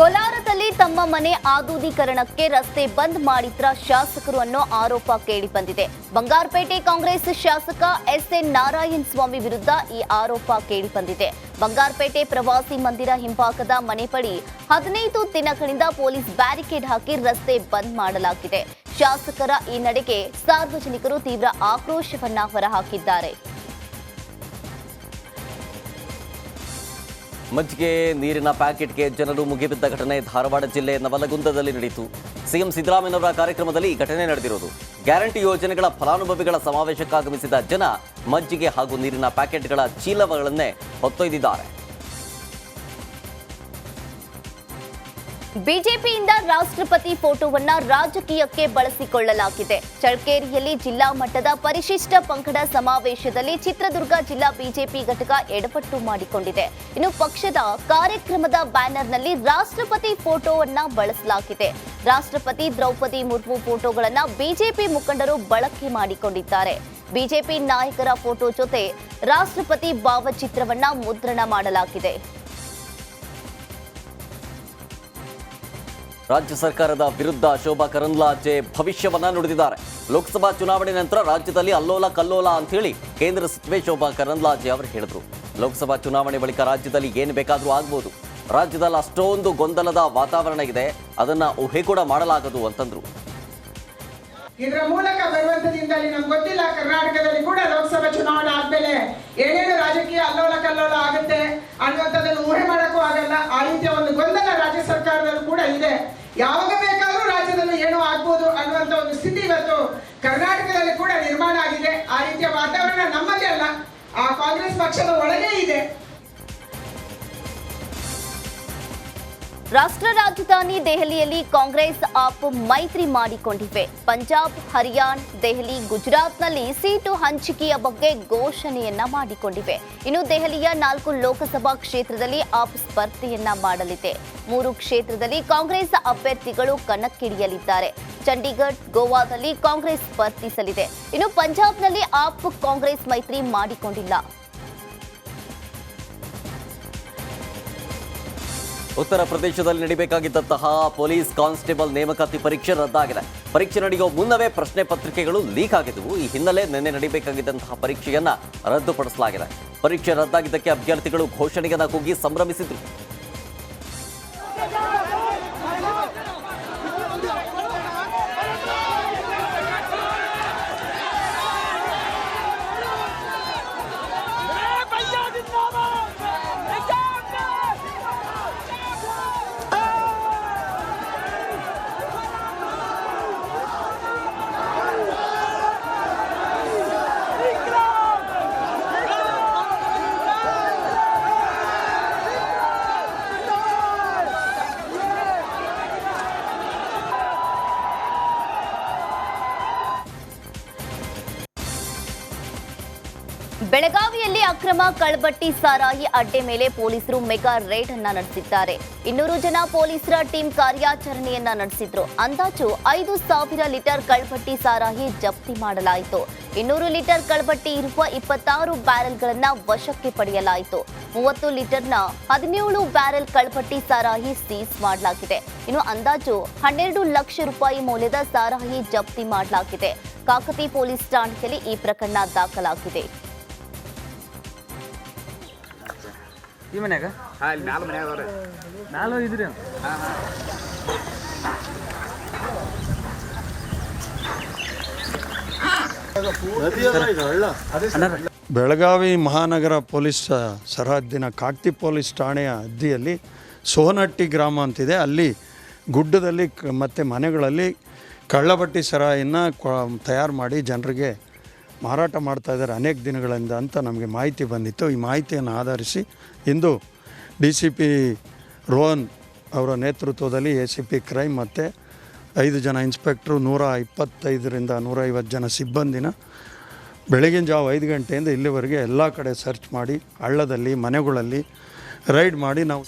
ಕೋಲಾರದಲ್ಲಿ ತಮ್ಮ ಮನೆ ಆಧುನೀಕರಣಕ್ಕೆ ರಸ್ತೆ ಬಂದ್ ಮಾಡಿದ್ರ ಶಾಸಕರು ಅನ್ನೋ ಆರೋಪ ಕೇಳಿಬಂದಿದೆ. ಬಂಗಾರಪೇಟೆ ಕಾಂಗ್ರೆಸ್ ಶಾಸಕ ಎಸ್ಎನ್ ನಾರಾಯಣ ಸ್ವಾಮಿ ವಿರುದ್ಧ ಈ ಆರೋಪ ಕೇಳಿಬಂದಿದೆ. ಬಂಗಾರಪೇಟೆ ಪ್ರವಾಸಿ ಮಂದಿರ ಹಿಂಭಾಗದ ಮನೆ ಬಳಿ 15 ದಿನಗಳಿಂದ ಪೊಲೀಸ್ ಬ್ಯಾರಿಕೇಡ್ ಹಾಕಿ ರಸ್ತೆ ಬಂದ್ ಮಾಡಲಾಗಿದೆ. ಶಾಸಕರ ಈ ನಡೆಗೆ ಸಾರ್ವಜನಿಕರು ತೀವ್ರ ಆಕ್ರೋಶವನ್ನ ಹೊರಹಾಕಿದ್ದಾರೆ. ಮಜ್ಜಿಗೆ ನೀರಿನ ಪ್ಯಾಕೆಟ್ಗೆ ಜನರು ಮುಗಿಬಿದ್ದ ಘಟನೆ ಧಾರವಾಡ ಜಿಲ್ಲೆ ನವಲಗುಂದದಲ್ಲಿ ನಡೆಯಿತು. ಸಿಎಂ ಸಿದ್ದರಾಮಯ್ಯನವರ ಕಾರ್ಯಕ್ರಮದಲ್ಲಿ ಈ ಘಟನೆ ನಡೆದಿರೋದು. ಗ್ಯಾರಂಟಿ ಯೋಜನೆಗಳ ಫಲಾನುಭವಿಗಳ ಸಮಾವೇಶಕ್ಕಾಗಮಿಸಿದ ಜನ ಮಜ್ಜಿಗೆ ಹಾಗೂ ನೀರಿನ ಪ್ಯಾಕೆಟ್ಗಳ ಚೀಲಗಳನ್ನೇ ಹೊತ್ತೊಯ್ದಿದ್ದಾರೆ. ಬಿಜೆಪಿಯಿಂದ ರಾಷ್ಟ್ರಪತಿ ಫೋಟೋವನ್ನ ರಾಜಕೀಯಕ್ಕೆ ಬಳಸಿಕೊಳ್ಳಲಾಗಿದೆ. ಚಳ್ಳಕೆರೆಯಲ್ಲಿ ಜಿಲ್ಲಾ ಮಟ್ಟದ ಪರಿಶಿಷ್ಟ ಪಂಗಡ ಸಮಾವೇಶದಲ್ಲಿ ಚಿತ್ರದುರ್ಗ ಜಿಲ್ಲಾ ಬಿಜೆಪಿ ಘಟಕ ಎಡಪಟ್ಟು ಮಾಡಿಕೊಂಡಿದೆ. ಇನ್ನು ಪಕ್ಷದ ಕಾರ್ಯಕ್ರಮದ ಬ್ಯಾನರ್ನಲ್ಲಿ ರಾಷ್ಟ್ರಪತಿ ಫೋಟೋವನ್ನ ಬಳಸಲಾಗಿದೆ. ರಾಷ್ಟ್ರಪತಿ ದ್ರೌಪದಿ ಮುರ್ಮು ಫೋಟೋಗಳನ್ನ ಬಿಜೆಪಿ ಮುಖಂಡರು ಬಳಕೆ ಮಾಡಿಕೊಂಡಿದ್ದಾರೆ. ಬಿಜೆಪಿ ನಾಯಕರ ಫೋಟೋ ಜೊತೆ ರಾಷ್ಟ್ರಪತಿ ಭಾವಚಿತ್ರವನ್ನ ಮುದ್ರಣ ಮಾಡಲಾಗಿದೆ. ರಾಜ್ಯ ಸರ್ಕಾರದ ವಿರುದ್ಧ ಶೋಭಾ ಕರಂದ್ಲಾಜೆ ಭವಿಷ್ಯವನ್ನ ನುಡಿದಿದ್ದಾರೆ. ಲೋಕಸಭಾ ಚುನಾವಣೆ ನಂತರ ರಾಜ್ಯದಲ್ಲಿ ಅಲ್ಲೋಲ ಕಲ್ಲೋಲ ಅಂತ ಹೇಳಿ ಕೇಂದ್ರ ಸಚಿವೆ ಶೋಭಾ ಕರಂದ್ಲಾಜೆ ಅವರು ಹೇಳಿದ್ರು. ಲೋಕಸಭಾ ಚುನಾವಣೆ ಬಳಿಕ ರಾಜ್ಯದಲ್ಲಿ ಏನು ಬೇಕಾದರೂ ಆಗ್ಬೋದು. ರಾಜ್ಯದಲ್ಲಿ ಅಷ್ಟೊಂದು ಗೊಂದಲದ ವಾತಾವರಣ ಇದೆ, ಅದನ್ನ ಊಹೆ ಕೂಡ ಮಾಡಲಾಗದು ಅಂತಂದ್ರು. ಇದರ ಮೂಲಕ ಬರುವಂತದಿಂದಲೇ ನಮ್ಗೆ ಗೊತ್ತಿಲ್ಲ, ಕರ್ನಾಟಕದಲ್ಲಿ ಕೂಡ ಲೋಕಸಭಾ ಚುನಾವಣೆ ಆದ್ಮೇಲೆ ಏನೇನು ರಾಜಕೀಯ ಅಲ್ಲೋಲ ಕಲ್ಲೋಲ ಆಗುತ್ತೆ ಅನ್ನುವಂಥದ್ದನ್ನು ಊಹೆ ಮಾಡಕ್ಕೂ ಆಗಲ್ಲ. ಆ ರೀತಿಯ ಒಂದು ಗೊಂದಲ ರಾಜ್ಯ ಸರ್ಕಾರದಲ್ಲೂ ಕೂಡ ಇದೆ. ಯಾವಾಗ ಬೇಕಾದ್ರೂ ರಾಜ್ಯದಲ್ಲಿ ಏನೋ ಆಗ್ಬೋದು ಅನ್ನುವಂಥ ಒಂದು ಸ್ಥಿತಿ ಇವತ್ತು ಕರ್ನಾಟಕದಲ್ಲಿ ಕೂಡ ನಿರ್ಮಾಣ ಆಗಿದೆ. ಆ ರೀತಿಯ ವಾತಾವರಣ ನಮ್ಮಲ್ಲಿ ಅಲ್ಲ, ಆ ಕಾಂಗ್ರೆಸ್ ಪಕ್ಷದ ಒಳಗೆ ಇದೆ. ರಾಷ್ಟ್ರ ರಾಜಧಾನಿ ದೆಹಲಿಯಲ್ಲಿ ಕಾಂಗ್ರೆಸ್ ಆಪ್ ಮೈತ್ರಿ ಮಾಡಿಕೊಂಡಿವೆ. ಪಂಜಾಬ್, ಹರಿಯಾಣ, ದೆಹಲಿ, ಗುಜರಾತ್ನಲ್ಲಿ ಸೀಟು ಹಂಚಿಕೆಯ ಬಗ್ಗೆ ಘೋಷಣೆಯನ್ನ ಮಾಡಿಕೊಂಡಿವೆ. ಇನ್ನು ದೆಹಲಿಯ 4 ಲೋಕಸಭಾ ಕ್ಷೇತ್ರದಲ್ಲಿ ಆಪ್ ಸ್ಪರ್ಧೆಯನ್ನ ಮಾಡಲಿದೆ. 3 ಕ್ಷೇತ್ರದಲ್ಲಿ ಕಾಂಗ್ರೆಸ್ ಅಭ್ಯರ್ಥಿಗಳು ಕಣಕ್ಕಿಳಿಯಲಿದ್ದಾರೆ. ಚಂಡೀಗಢ, ಗೋವಾದಲ್ಲಿ ಕಾಂಗ್ರೆಸ್ ಸ್ಪರ್ಧಿಸಲಿದೆ. ಇನ್ನು ಪಂಜಾಬ್ನಲ್ಲಿ ಆಪ್ ಕಾಂಗ್ರೆಸ್ ಮೈತ್ರಿ ಮಾಡಿಕೊಂಡಿಲ್ಲ. ಉತ್ತರ ಪ್ರದೇಶದಲ್ಲಿ ನಡೆಯಬೇಕಾಗಿದ್ದಂತಹ ಪೊಲೀಸ್ ಕಾನ್ಸ್ಟೇಬಲ್ ನೇಮಕಾತಿ ಪರೀಕ್ಷೆ ರದ್ದಾಗಿದೆ. ಪರೀಕ್ಷೆ ನಡೆಯುವ ಮುನ್ನವೇ ಪ್ರಶ್ನೆ ಪತ್ರಿಕೆಗಳು ಲೀಕ್ ಆಗಿದ್ದವು. ಈ ಹಿನ್ನೆಲೆ ನಿನ್ನೆ ನಡೆಯಬೇಕಾಗಿದ್ದಂತಹ ಪರೀಕ್ಷೆಯನ್ನ ರದ್ದುಪಡಿಸಲಾಗಿದೆ. ಪರೀಕ್ಷೆ ರದ್ದಾಗಿದ್ದಕ್ಕೆ ಅಭ್ಯರ್ಥಿಗಳು ಘೋಷಣೆಯನ್ನ ಕೂಗಿ ಸಂಭ್ರಮಿಸಿದ್ರು. ಬೆಳಗಾವಿಯಲ್ಲಿ ಅಕ್ರಮ ಕಳ್ಬಟ್ಟಿ ಸಾರಾಯಿ ಅಡ್ಡೆ ಮೇಲೆ ಪೊಲೀಸರು ಮೆಗಾ ರೇಡ್ ಅನ್ನ ನಡೆಸಿದ್ದಾರೆ. 200 ಜನ ಪೊಲೀಸರ ಟೀಮ್ ಕಾರ್ಯಾಚರಣೆಯನ್ನ ನಡೆಸಿದ್ರು. ಅಂದಾಜು 5,000 ಲೀಟರ್ ಕಳ್ಬಟ್ಟಿ ಸಾರಾಯಿ ಜಪ್ತಿ ಮಾಡಲಾಯಿತು. 200 ಲೀಟರ್ ಕಳ್ಬಟ್ಟಿ ಇರುವ 26 ಬ್ಯಾರೆಲ್ಗಳನ್ನ ವಶಕ್ಕೆ ಪಡೆಯಲಾಯಿತು. 30 ಲೀಟರ್ನ 17 ಬ್ಯಾರೆಲ್ ಕಳ್ಬಟ್ಟಿ ಸಾರಾಯಿ ಸೀಸ್ ಮಾಡಲಾಗಿದೆ. ಇನ್ನು ಅಂದಾಜು 12 ಲಕ್ಷ ರೂಪಾಯಿ ಮೌಲ್ಯದ ಸಾರಾಯಿ ಜಪ್ತಿ ಮಾಡಲಾಗಿದೆ. ಕಾಕತಿ ಪೊಲೀಸ್ ಠಾಣೆಯಲ್ಲಿ ಈ ಪ್ರಕರಣ ದಾಖಲಾಗಿದೆ. ಈ ಮನ್ಯಾಗ ಮ್ಯಾಲ ಇದ್ರಿ ಬೆಳಗಾವಿ ಮಹಾನಗರ ಪೊಲೀಸ್ ಸರಹದ್ದಿನ ಕಾಕ್ತಿ ಪೊಲೀಸ್ ಠಾಣೆಯ ಹದ್ದಿಯಲ್ಲಿ ಸೋಹನಹಟ್ಟಿ ಗ್ರಾಮ ಅಂತಿದೆ. ಅಲ್ಲಿ ಗುಡ್ಡದಲ್ಲಿ ಮತ್ತು ಮನೆಗಳಲ್ಲಿ ಕಳ್ಳಬಟ್ಟಿ ಸರಾಯಿನ ತಯಾರು ಮಾಡಿ ಜನರಿಗೆ ಮಾರಾಟ ಮಾಡ್ತಾ ಇದ್ದಾರೆ ಅನೇಕ ದಿನಗಳಿಂದ ಅಂತ ನಮಗೆ ಮಾಹಿತಿ ಬಂದಿತ್ತು. ಈ ಮಾಹಿತಿಯನ್ನು ಆಧರಿಸಿ ಇಂದು DCP ರೋಹನ್ ಅವರ ನೇತೃತ್ವದಲ್ಲಿ ACP ಕ್ರೈಮ್ ಮತ್ತು 5 ಜನ ಇನ್ಸ್ಪೆಕ್ಟ್ರು 125ರಿಂದ 150 ಜನ ಸಿಬ್ಬಂದಿನ ಬೆಳಗಿನ ಜಾವ 5 ಗಂಟೆಯಿಂದ ಇಲ್ಲಿವರೆಗೆ ಎಲ್ಲ ಕಡೆ ಸರ್ಚ್ ಮಾಡಿ ಹಳ್ಳದಲ್ಲಿ ಮನೆಗಳಲ್ಲಿ ರೈಡ್ ಮಾಡಿ ನಾವು